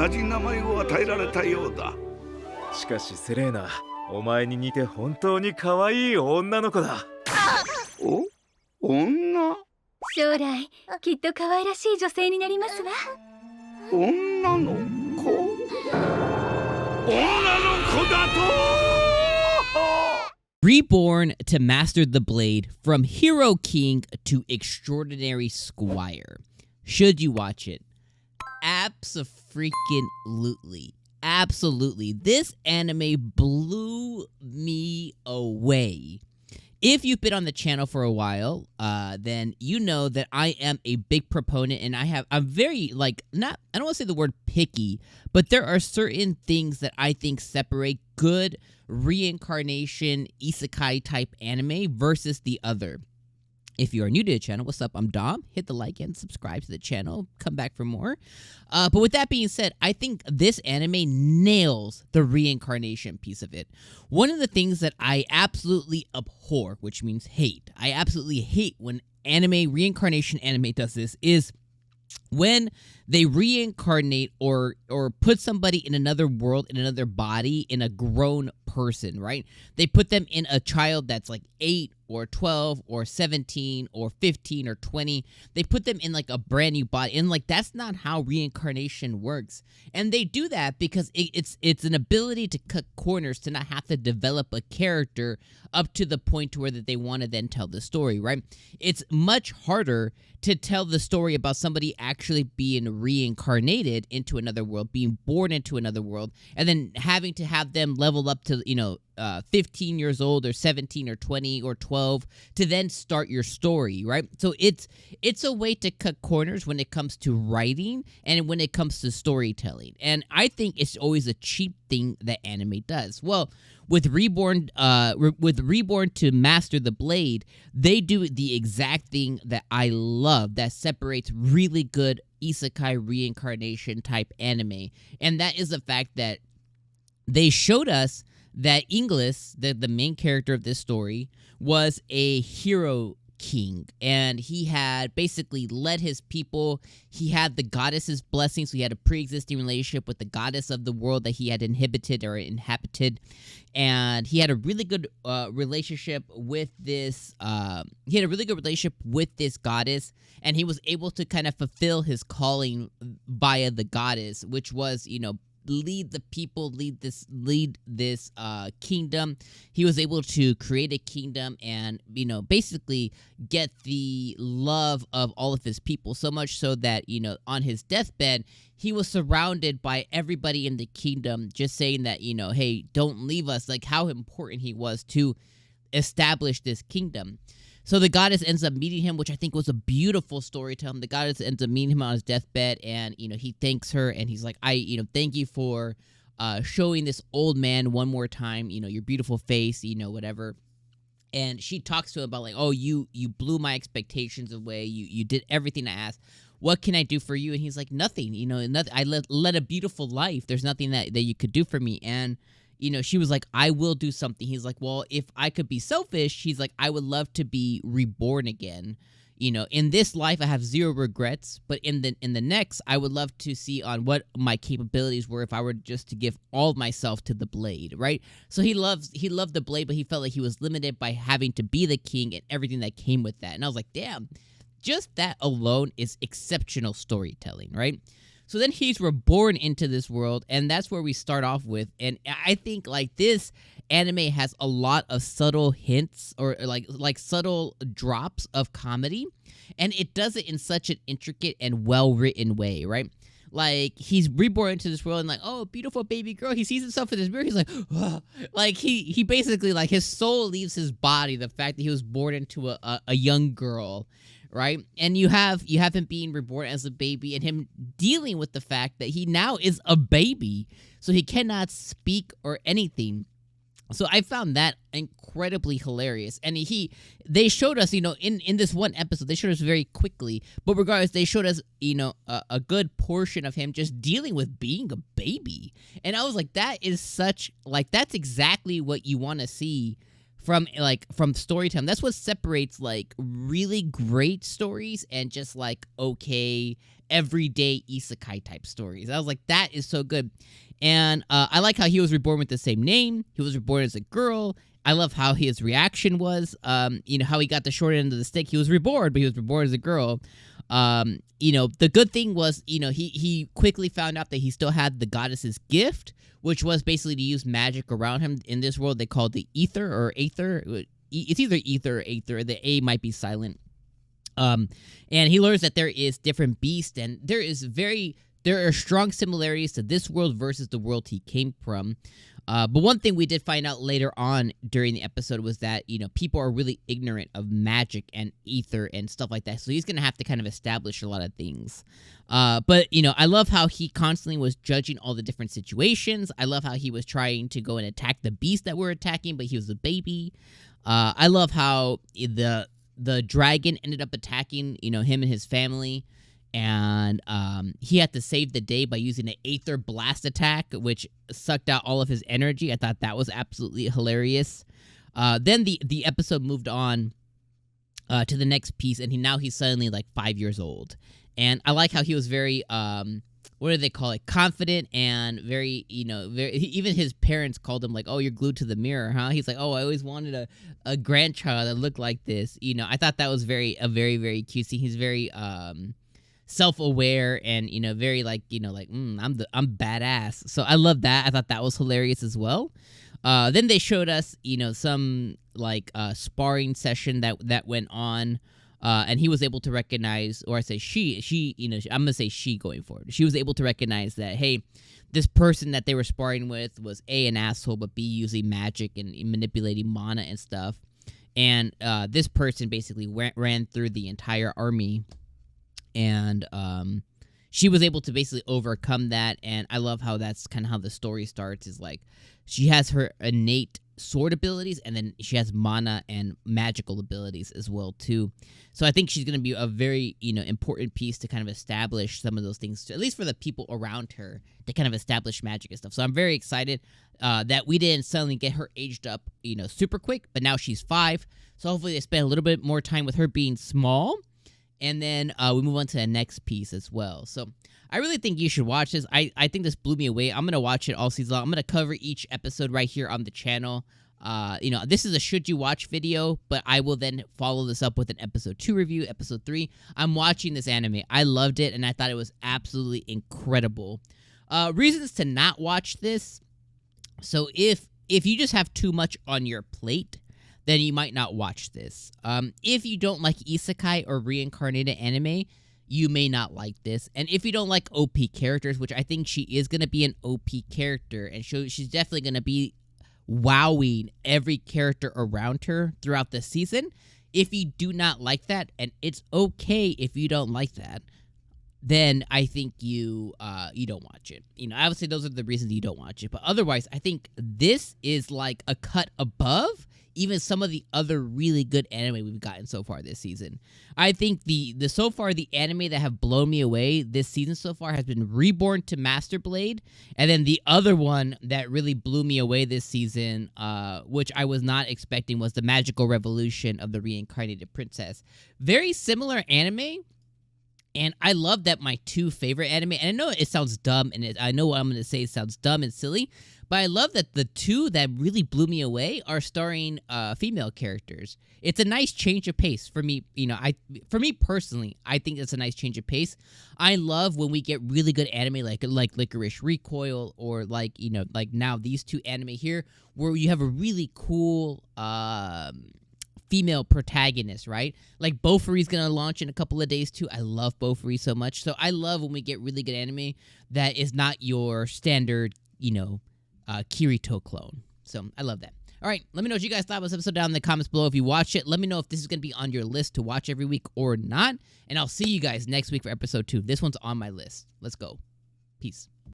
じ名前を与えられたようだ。しかしセレーナ、お前に似て本当に可愛い女の子だ。お、女？将来きっと可愛らしい女性になりますわ。女の子？女の子だとReborn to Master the Blade, from Hero King to Extraordinary Squire. Should you watch it? Abso-freaking-lutely. Absolutely. This anime blew me away. If you've been on the channel for a while, then you know that I am a big proponent, and I'm very, I don't want to say the word picky, but there are certain things that I think separate good reincarnation Isekai type anime versus the other. If you are new to the channel, what's up? I'm Dom. Hit the like and subscribe to the channel. Come back for more. But with that being said, I think this anime nails the reincarnation piece of it. One of the things that I absolutely abhor, which means hate, I absolutely hate when reincarnation anime does this, is when they reincarnate or put somebody in another world, in another body, in a grown person, right? They put them in a child that's like 8 or 12 or 17 or 15 or 20. They put them in like a brand new body, and like that's not how reincarnation works. And they do that because it's an ability to cut corners, to not have to develop a character up to the point to where that they want to then tell the story, right? It's much harder to tell the story about somebody actually being reincarnated into another world, being born into another world, and then having to have them level up to 15 years old or 17 or 20 or 12 to then start your story, right? So it's a way to cut corners when it comes to writing and when it comes to storytelling. And I think it's always a cheap thing that anime does. Well, with Reborn to Master the Blade, they do the exact thing that I love, that separates really good Isekai reincarnation type anime. And that is the fact that they showed us that Inglis, the main character of this story, was a hero king, and he had basically led his people. He had the goddess's blessing, so he had a pre-existing relationship with the goddess of the world that he had inhabited, and he had a really good relationship with this. He had a really good relationship with this goddess, and he was able to kind of fulfill his calling via the goddess, which was, lead the people, lead this kingdom. He was able to create a kingdom and, basically get the love of all of his people, so much so that, on his deathbed, he was surrounded by everybody in the kingdom just saying that, hey, don't leave us, like how important he was to establish this kingdom. So the goddess ends up meeting him, which I think was a beautiful storytelling. The goddess ends up meeting him on his deathbed, and, he thanks her, and he's like, thank you for showing this old man one more time, your beautiful face, whatever. And she talks to him about like, oh, you blew my expectations away. You did everything I asked. What can I do for you? And he's like, nothing, nothing. I led a beautiful life. There's nothing that you could do for me. And she was like, I will do something. He's like, well, if I could be selfish, he's like, I would love to be reborn again. In this life, I have zero regrets, but in the next, I would love to see on what my capabilities were if I were just to give all of myself to the blade, right? So he loved the blade, but he felt like he was limited by having to be the king and everything that came with that. And I was like, damn, just that alone is exceptional storytelling, right? So then he's reborn into this world, and that's where we start off with. And I think like this anime has a lot of subtle hints or like subtle drops of comedy, and it does it in such an intricate and well-written way, right? Like, he's reborn into this world and like, oh, beautiful baby girl. He sees himself in this mirror. He's like, ugh. Like he basically, like, his soul leaves his body. The fact that he was born into a young girl, right? And you have him being reborn as a baby and him dealing with the fact that he now is a baby, so he cannot speak or anything. So I found that incredibly hilarious. And they showed us, in this one episode, they showed us very quickly, but regardless, they showed us, a good portion of him just dealing with being a baby. And I was like, that's exactly what you want to see from storytelling. That's what separates like really great stories and just like okay everyday isekai type stories. I was like, that is so good. And I like how he was reborn with the same name. He was reborn as a girl. I love how his reaction was. You know, how he got the short end of the stick. He was reborn, but he was reborn as a girl. You know, the good thing was, you know, he quickly found out that he still had the goddess's gift, which was basically to use magic around him. In this world, they call it the ether or aether. It's either ether or aether. The A might be silent. And he learns that there is different beasts, and there are strong similarities to this world versus the world he came from. But one thing we did find out later on during the episode was that, you know, people are really ignorant of magic and ether and stuff like that. So he's going to have to kind of establish a lot of things. But, you know, I love how he constantly was judging all the different situations. I love how he was trying to go and attack the beast that we're attacking, but he was a baby. I love how the dragon ended up attacking, you know, him and his family. And he had to save the day by using an aether blast attack, which sucked out all of his energy. I thought that was absolutely hilarious. Then the episode moved on to the next piece, and he's suddenly like 5 years old. And I like how he was very, what do they call it, confident and very, you know, even his parents called him like, oh, you're glued to the mirror, huh? He's like, oh, I always wanted a grandchild that looked like this. You know, I thought that was very, very cutesy. He's very, self-aware and, you know, very like, you know, like, I'm badass. So I love that. I thought that was hilarious as well. Then they showed us, you know, some like sparring session that went on, and he was able to recognize, or I say she, you know, I'm gonna say she going forward. She was able to recognize that, hey, this person that they were sparring with was A, an asshole, but B, using magic and manipulating mana and stuff. And this person basically ran through the entire army. And she was able to basically overcome that, and I love how that's kind of how the story starts, is like she has her innate sword abilities, and then she has mana and magical abilities as well too. So I think she's going to be a very, you know, important piece to kind of establish some of those things, at least for the people around her, to kind of establish magic and stuff. So I'm very excited that we didn't suddenly get her aged up, you know, super quick, but now she's 5. So hopefully they spend a little bit more time with her being small. And then we move on to the next piece as well. So I really think you should watch this. I think this blew me away. I'm going to watch it all season long. I'm going to cover each episode right here on the channel. You know, this is a should you watch video, but I will then follow this up with an episode 2 review, episode 3. I'm watching this anime. I loved it, and I thought it was absolutely incredible. Reasons to not watch this. So if you just have too much on your plate, then you might not watch this. If you don't like isekai or reincarnated anime, you may not like this. And if you don't like OP characters, which I think she is going to be an OP character, and she's definitely going to be wowing every character around her throughout the season. If you do not like that, and it's okay if you don't like that, then I think you don't watch it. You know, I would say those are the reasons you don't watch it. But otherwise, I think this is like a cut above even some of the other really good anime we've gotten so far this season. I think the so far the anime that have blown me away this season so far has been Reborn to Master Blade, and then the other one that really blew me away this season, which I was not expecting, was the Magical Revolution of the Reincarnated Princess. Very similar anime. And I love that my 2 favorite anime, and I know it sounds dumb, and I know what I'm going to say sounds dumb and silly, but I love that the 2 that really blew me away are starring female characters. It's a nice change of pace for me. You know, for me personally, I think it's a nice change of pace. I love when we get really good anime like Licorice Recoil, or like, you know, like now these 2 anime here, where you have a really cool female protagonist, right? Like Bofuri's gonna launch in a couple of days too. I love Bofuri so much. So I love when we get really good anime that is not your standard, you know, Kirito clone. So I love that. All right, let me know what you guys thought about this episode down in the comments below. If you watched it, let me know if this is gonna be on your list to watch every week or not. And I'll see you guys next week for episode 2. This one's on my list. Let's go. Peace.